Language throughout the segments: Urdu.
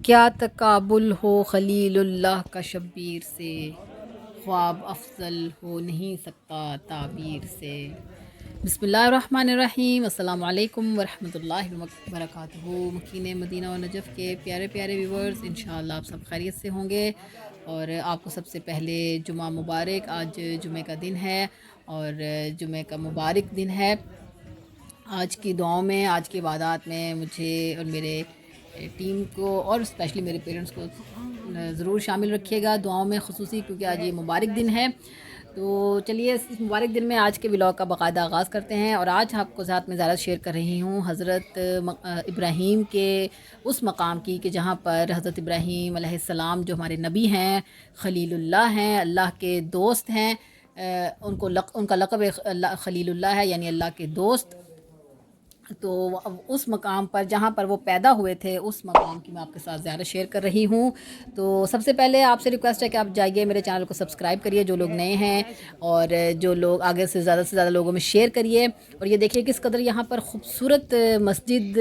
کیا تقابل ہو خلیل اللہ کا شبیر سے، خواب افضل ہو نہیں سکتا تعبیر سے۔ بسم اللہ الرحمن الرحیم۔ السلام علیکم ورحمۃ اللہ وبرکاتہ۔ مکین مدینہ و نجف کے پیارے پیارے ویورز، انشاءاللہ آپ سب خیریت سے ہوں گے، اور آپ کو سب سے پہلے جمعہ مبارک۔ آج جمعہ کا دن ہے اور جمعہ کا مبارک دن ہے۔ آج کی دعاؤں میں، آج کی عبادات میں مجھے اور میرے ٹیم کو اور اسپیشلی میرے پیرنٹس کو ضرور شامل رکھیے گا دعاؤں میں خصوصی، کیونکہ آج یہ مبارک دن ہے۔ تو چلیے اس مبارک دن میں آج کے ولاگ کا باقاعدہ آغاز کرتے ہیں، اور آج آپ کو ساتھ میں زیارت شیئر کر رہی ہوں حضرت ابراہیم کے اس مقام کی کہ جہاں پر حضرت ابراہیم علیہ السلام جو ہمارے نبی ہیں، خلیل اللہ ہیں، اللہ کے دوست ہیں، ان کا لقب خلیل اللہ ہے، یعنی اللہ کے دوست۔ تو اس مقام پر جہاں پر وہ پیدا ہوئے تھے، اس مقام کی میں آپ کے ساتھ زیارت شیئر کر رہی ہوں۔ تو سب سے پہلے آپ سے ریکویسٹ ہے کہ آپ جائیے میرے چینل کو سبسکرائب کریے جو لوگ نئے ہیں، اور جو لوگ آگے سے زیادہ لوگوں میں شیئر کریے۔ اور یہ دیکھیے کس قدر یہاں پر خوبصورت مسجد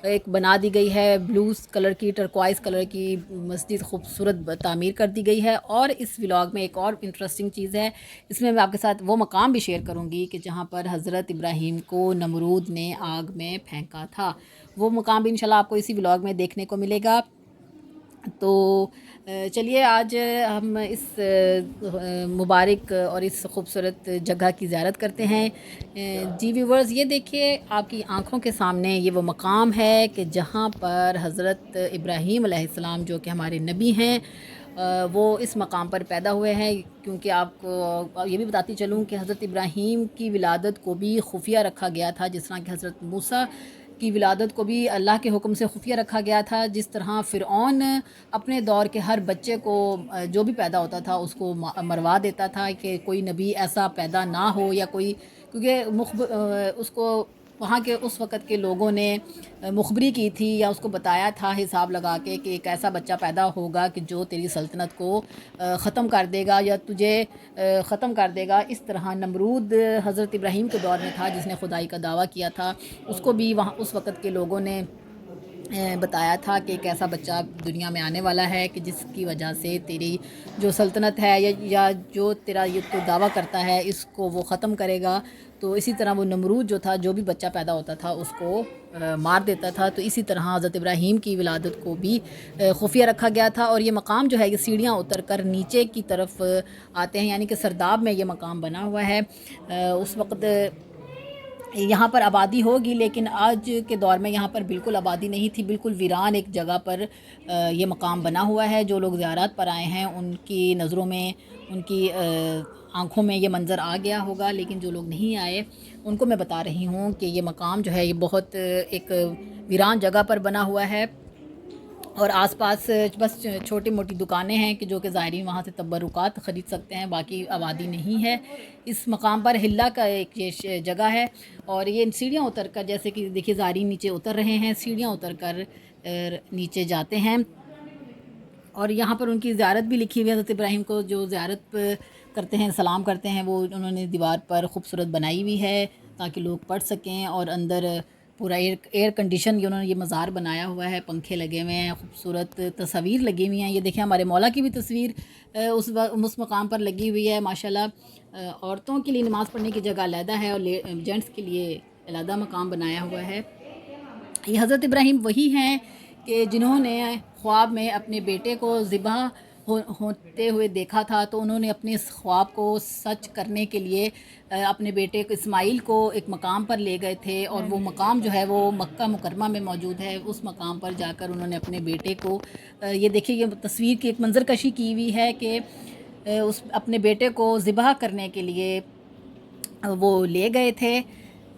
ایک بنا دی گئی ہے، بلو کلر کی، ٹرکوائز کلر کی مسجد خوبصورت تعمیر کر دی گئی ہے۔ اور اس ولاگ میں ایک اور انٹرسٹنگ چیز ہے، اس میں آپ کے ساتھ وہ مقام بھی شیئر کروں گی کہ جہاں پر حضرت ابراہیم کو نمرود نے آگ میں پھینکا تھا۔ وہ مقام بھی انشاءاللہ آپ کو اسی ولاگ میں دیکھنے کو ملے گا۔ تو چلیے آج ہم اس مبارک اور اس خوبصورت جگہ کی زیارت کرتے ہیں۔ جی ویورز، یہ دیکھیے آپ کی آنکھوں کے سامنے یہ وہ مقام ہے کہ جہاں پر حضرت ابراہیم علیہ السلام جو کہ ہمارے نبی ہیں، وہ اس مقام پر پیدا ہوئے ہیں۔ کیونکہ آپ کو یہ بھی بتاتی چلوں کہ حضرت ابراہیم کی ولادت کو بھی خفیہ رکھا گیا تھا، جس طرح کہ حضرت موسیٰ کی ولادت کو بھی اللہ کے حکم سے خفیہ رکھا گیا تھا۔ جس طرح فرعون اپنے دور کے ہر بچے کو جو بھی پیدا ہوتا تھا اس کو مروا دیتا تھا کہ کوئی نبی ایسا پیدا نہ ہو، یا کوئی، کیونکہ اس کو وہاں کے اس وقت کے لوگوں نے مخبری کی تھی یا اس کو بتایا تھا حساب لگا کے کہ ایک ایسا بچہ پیدا ہوگا کہ جو تیری سلطنت کو ختم کر دے گا یا تجھے ختم کر دے گا۔ اس طرح نمرود حضرت ابراہیم کے دور میں تھا جس نے خدائی کا دعویٰ کیا تھا، اس کو بھی وہاں اس وقت کے لوگوں نے بتایا تھا کہ ایک ایسا بچہ دنیا میں آنے والا ہے کہ جس کی وجہ سے تیری جو سلطنت ہے یا جو تیرا یہ تو دعویٰ کرتا ہے اس کو وہ ختم کرے گا۔ تو اسی طرح وہ نمرود جو تھا، جو بھی بچہ پیدا ہوتا تھا اس کو مار دیتا تھا۔ تو اسی طرح حضرت ابراہیم کی ولادت کو بھی خفیہ رکھا گیا تھا۔ اور یہ مقام جو ہے یہ سیڑھیاں اتر کر نیچے کی طرف آتے ہیں، یعنی کہ سرداب میں یہ مقام بنا ہوا ہے۔ اس وقت یہاں پر آبادی ہوگی، لیکن آج کے دور میں یہاں پر بالکل آبادی نہیں تھی، بالکل ویران ایک جگہ پر یہ مقام بنا ہوا ہے۔ جو لوگ زیارت پر آئے ہیں ان کی نظروں میں، ان کی آنکھوں میں یہ منظر آ گیا ہوگا، لیکن جو لوگ نہیں آئے ان کو میں بتا رہی ہوں کہ یہ مقام جو ہے یہ بہت ایک ویران جگہ پر بنا ہوا ہے، اور آس پاس بس چھوٹی موٹی دکانیں ہیں کہ جو کہ زائرین وہاں سے تبرکات خرید سکتے ہیں، باقی آبادی نہیں ہے۔ اس مقام پر ہلا کا ایک یہ جگہ ہے، اور یہ سیڑھیاں اتر کر، جیسے کہ دیکھیے زائرین نیچے اتر رہے ہیں، سیڑھیاں اتر کر نیچے جاتے ہیں، اور یہاں پر ان کی زیارت بھی لکھی ہوئی ہے۔ حضرت ابراہیم کو جو زیارت کرتے ہیں، سلام کرتے ہیں، وہ انہوں نے دیوار پر خوبصورت بنائی ہوئی ہے تاکہ لوگ پڑھ سکیں، اور اندر پورا ایئر کنڈیشن انہوں نے یہ مزار بنایا ہوا ہے، پنکھے لگے ہوئے ہیں، خوبصورت تصاویر لگی ہوئی ہیں۔ یہ دیکھیں ہمارے مولا کی بھی تصویر اس مقام پر لگی ہوئی ہے ماشاءاللہ۔ عورتوں کے لیے نماز پڑھنے کی جگہ علیحدہ ہے، اور جینٹس کے لیے علیحدہ مقام بنایا ہوا ہے۔ یہ حضرت ابراہیم وہی ہیں کہ جنہوں نے خواب میں اپنے بیٹے کو ذبح ہوتے ہوئے دیکھا تھا، تو انہوں نے اپنے اس خواب کو سچ کرنے کے لیے اپنے بیٹے کو اسماعیل کو ایک مقام پر لے گئے تھے، اور وہ مقام جو ہے وہ مکہ مکرمہ میں موجود ہے۔ اس مقام پر جا کر انہوں نے اپنے بیٹے کو یہ دیکھیے یہ تصویر کی ایک منظر کشی کی ہوئی ہے کہ اپنے بیٹے کو ذبح کرنے کے لیے وہ لے گئے تھے،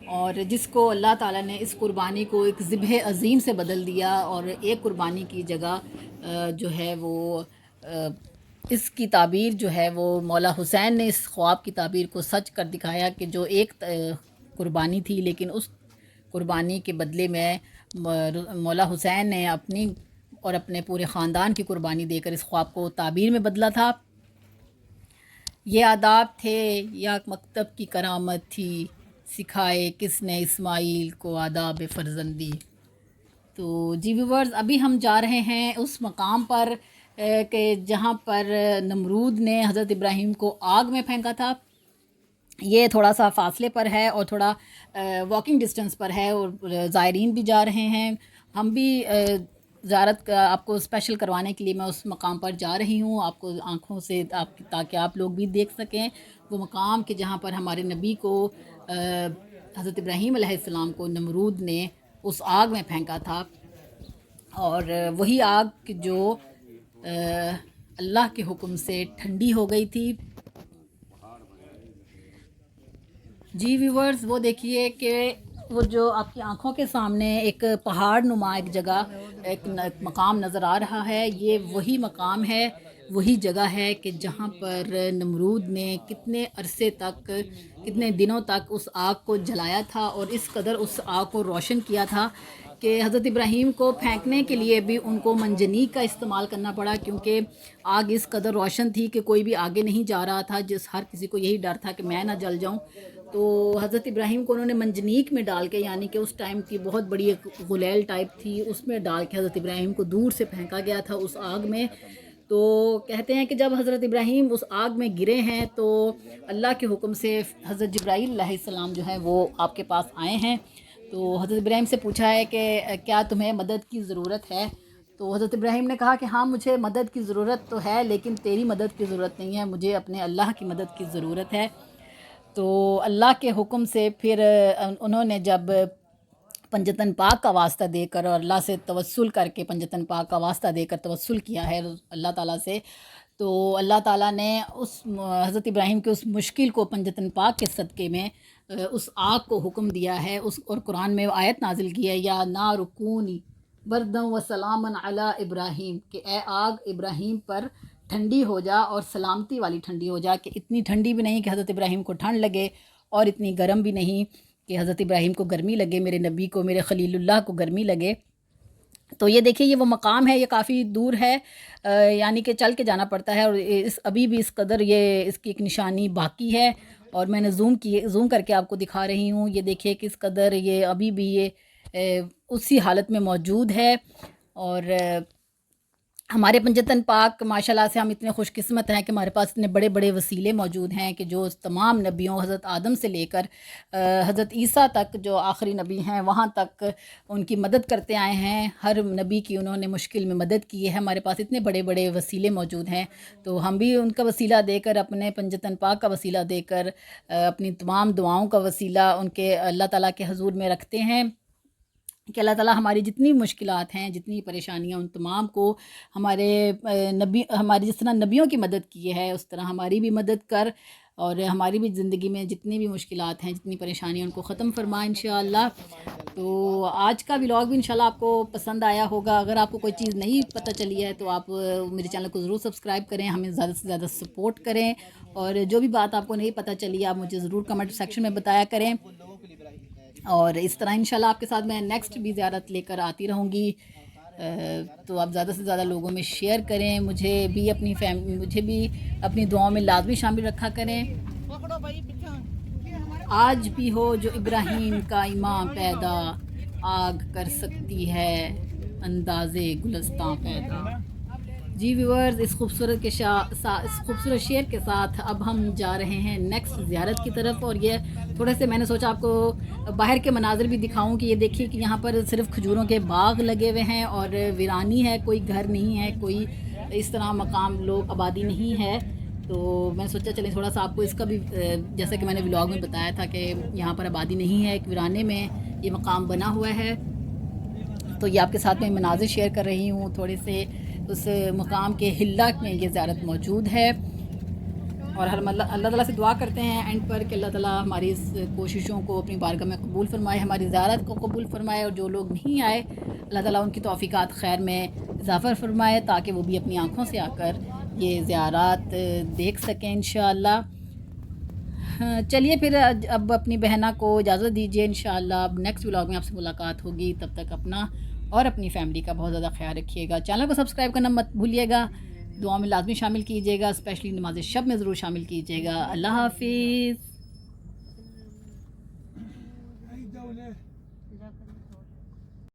اور جس کو اللہ تعالیٰ نے اس قربانی کو ایک ذبح عظیم سے بدل دیا، اور ایک قربانی کی جگہ جو ہے وہ اس کی تعبیر جو ہے وہ مولا حسین نے اس خواب کی تعبیر کو سچ کر دکھایا کہ جو ایک قربانی تھی، لیکن اس قربانی کے بدلے میں مولا حسین نے اپنی اور اپنے پورے خاندان کی قربانی دے کر اس خواب کو تعبیر میں بدلا تھا۔ یہ آداب تھے یا مکتب کی کرامت تھی، سکھائے کس نے اسماعیل کو آداب فرزندی۔ تو تو جی ویورز، ابھی ہم جا رہے ہیں اس مقام پر کہ جہاں پر نمرود نے حضرت ابراہیم کو آگ میں پھینکا تھا۔ یہ تھوڑا سا فاصلے پر ہے اور تھوڑا واکنگ ڈسٹنس پر ہے، اور زائرین بھی جا رہے ہیں۔ ہم بھی زیارت آپ کو اسپیشل کروانے کے لیے میں اس مقام پر جا رہی ہوں، آپ کو آنکھوں سے تاکہ آپ لوگ بھی دیکھ سکیں وہ مقام کہ جہاں پر ہمارے نبی کو حضرت ابراہیم علیہ السلام کو نمرود نے اس آگ میں پھینکا تھا، اور وہی آگ جو اللہ کے حکم سے ٹھنڈی ہو گئی تھی۔ جی ویورز، وہ دیکھیے کہ وہ جو آپ کی آنکھوں کے سامنے ایک پہاڑ نما ایک جگہ ایک مقام نظر آ رہا ہے، یہ وہی مقام ہے، وہی جگہ ہے کہ جہاں پر نمرود نے کتنے عرصے تک، کتنے دنوں تک اس آگ کو جلایا تھا، اور اس قدر اس آگ کو روشن کیا تھا کہ حضرت ابراہیم کو پھینکنے کے لیے بھی ان کو منجنیق کا استعمال کرنا پڑا، کیونکہ آگ اس قدر روشن تھی کہ کوئی بھی آگے نہیں جا رہا تھا، ہر کسی کو یہی ڈر تھا کہ میں نہ جل جاؤں۔ تو حضرت ابراہیم کو انہوں نے منجنیق میں ڈال کے، یعنی کہ اس ٹائم کی بہت بڑی ایک غلیل ٹائپ تھی، اس میں ڈال کے حضرت ابراہیم کو دور سے پھینکا گیا تھا اس آگ میں۔ تو کہتے ہیں کہ جب حضرت ابراہیم اس آگ میں گرے ہیں تو اللہ کے حکم سے حضرت جبرائیل علیہ السلام جو ہے وہ آپ کے پاس آئے ہیں۔ تو حضرت ابراہیم سے پوچھا ہے کہ کیا تمہیں مدد کی ضرورت ہے؟ تو حضرت ابراہیم نے کہا کہ ہاں، مجھے مدد کی ضرورت تو ہے، لیکن تیری مدد کی ضرورت نہیں ہے، مجھے اپنے اللہ کی مدد کی ضرورت ہے۔ تو اللہ کے حکم سے پھر انہوں نے جب پنجتن پاک کا واسطہ دے کر اور اللہ سے توسل کر کے پنجتن پاک کا واسطہ دے کر توسل کیا ہے اللہ تعالیٰ سے، تو اللہ تعالیٰ نے اس حضرت ابراہیم کے اس مشکل کو پنجتن پاک کے صدقے میں اس آگ کو حکم دیا ہے، اور قرآن میں آیت نازل کی ہے، یا نار کونی بردًا و سلامًا علی ابراہیم، کہ اے آگ ابراہیم پر ٹھنڈی ہو جا اور سلامتی والی ٹھنڈی ہو جا، کہ اتنی ٹھنڈی بھی نہیں کہ حضرت ابراہیم کو ٹھنڈ لگے، اور اتنی گرم بھی نہیں کہ حضرت ابراہیم کو گرمی لگے، میرے نبی کو، میرے خلیل اللہ کو گرمی لگے۔ تو یہ دیکھیے، یہ وہ مقام ہے، یہ کافی دور ہے، یعنی کہ چل کے جانا پڑتا ہے، اور ابھی بھی اس قدر یہ اس کی ایک نشانی باقی ہے، اور میں نے زوم کر کے آپ کو دکھا رہی ہوں۔ یہ دیکھیے کس قدر یہ ابھی بھی یہ اسی حالت میں موجود ہے۔ اور ہمارے پنجتن پاک ماشاءاللہ سے ہم اتنے خوش قسمت ہیں کہ ہمارے پاس اتنے بڑے بڑے وسیلے موجود ہیں کہ جو تمام نبیوں، حضرت آدم سے لے کر حضرت عیسیٰ تک جو آخری نبی ہیں وہاں تک ان کی مدد کرتے آئے ہیں، ہر نبی کی انہوں نے مشکل میں مدد کی ہے۔ ہمارے پاس اتنے بڑے بڑے وسیلے موجود ہیں، تو ہم بھی ان کا وسیلہ دے کر، اپنے پنجتن پاک کا وسیلہ دے کر، اپنی تمام دعاؤں کا وسیلہ ان کے اللہ تعالیٰ کے حضور میں رکھتے ہیں کہ اللہ تعالیٰ ہماری جتنی مشکلات ہیں، جتنی پریشانیاں، ان تمام کو ہمارے نبی، ہماری جس طرح نبیوں کی مدد کی ہے اس طرح ہماری بھی مدد کر، اور ہماری بھی زندگی میں جتنی بھی مشکلات ہیں، جتنی پریشانیاں، ان کو ختم فرما انشاءاللہ۔ تو آج کا ولاگ بھی انشاءاللہ آپ کو پسند آیا ہوگا۔ اگر آپ کو کوئی چیز نہیں پتہ چلی ہے تو آپ میرے چینل کو ضرور سبسکرائب کریں، ہمیں زیادہ سے زیادہ سپورٹ کریں، اور جو بھی بات آپ کو نہیں پتہ چلی آپ مجھے ضرور کمنٹ سیکشن میں بتایا کریں، اور اس طرح انشاءاللہ آپ کے ساتھ میں نیکسٹ بھی زیارت لے کر آتی رہوں گی۔ تو آپ زیادہ سے زیادہ لوگوں میں شیئر کریں، مجھے بھی اپنی دعاؤں میں لازمی شامل رکھا کریں۔ آج بھی ہو جو ابراہیم کا امام پیدا، آگ کر سکتی ہے اندازے گلستاں پیدا۔ جی ویورز، اس خوبصورت شعر کے ساتھ اب ہم جا رہے ہیں نیکسٹ زیارت کی طرف، اور یہ تھوڑے سے میں نے سوچا آپ کو باہر کے مناظر بھی دکھاؤں کہ یہ دیکھیے کہ یہاں پر صرف کھجوروں کے باغ لگے ہوئے ہیں، اور ویرانی ہے، کوئی گھر نہیں ہے، کوئی اس طرح مقام لوگ آبادی نہیں ہے۔ تو میں نے سوچا چلیں تھوڑا سا آپ کو اس کا بھی، جیسا کہ میں نے ولاگ میں بتایا تھا کہ یہاں پر آبادی نہیں ہے، ایک ویرانے میں یہ مقام بنا ہوا ہے، تو یہ آپ کے ساتھ میں مناظر شیئر کر رہی ہوں تھوڑے سے۔ اس مقام کے ہلاک میں یہ زیارت موجود ہے، اور ہم اللہ تعالیٰ سے دعا کرتے ہیں اینڈ پر کہ اللہ تعالیٰ ہماری اس کوششوں کو اپنی بارگاہ میں قبول فرمائے، ہماری زیارت کو قبول فرمائے، اور جو لوگ نہیں آئے اللہ تعالیٰ ان کی توفیقات خیر میں اضافہ فرمائے، تاکہ وہ بھی اپنی آنکھوں سے آ کر یہ زیارات دیکھ سکیں انشاءاللہ۔ چلیے پھر اب اپنی بہنہ کو اجازت دیجیے، انشاءاللہ اب نیکسٹ ولاگ میں آپ سے ملاقات ہوگی۔ تب تک اپنا اور اپنی فیملی کا بہت زیادہ خیال رکھیے گا، چینل کو سبسکرائب کرنا مت بھولیے گا، دعا میں لازمی شامل کیجیے گا، اسپیشلی نماز شب میں ضرور شامل کیجیے گا۔ اللہ حافظ۔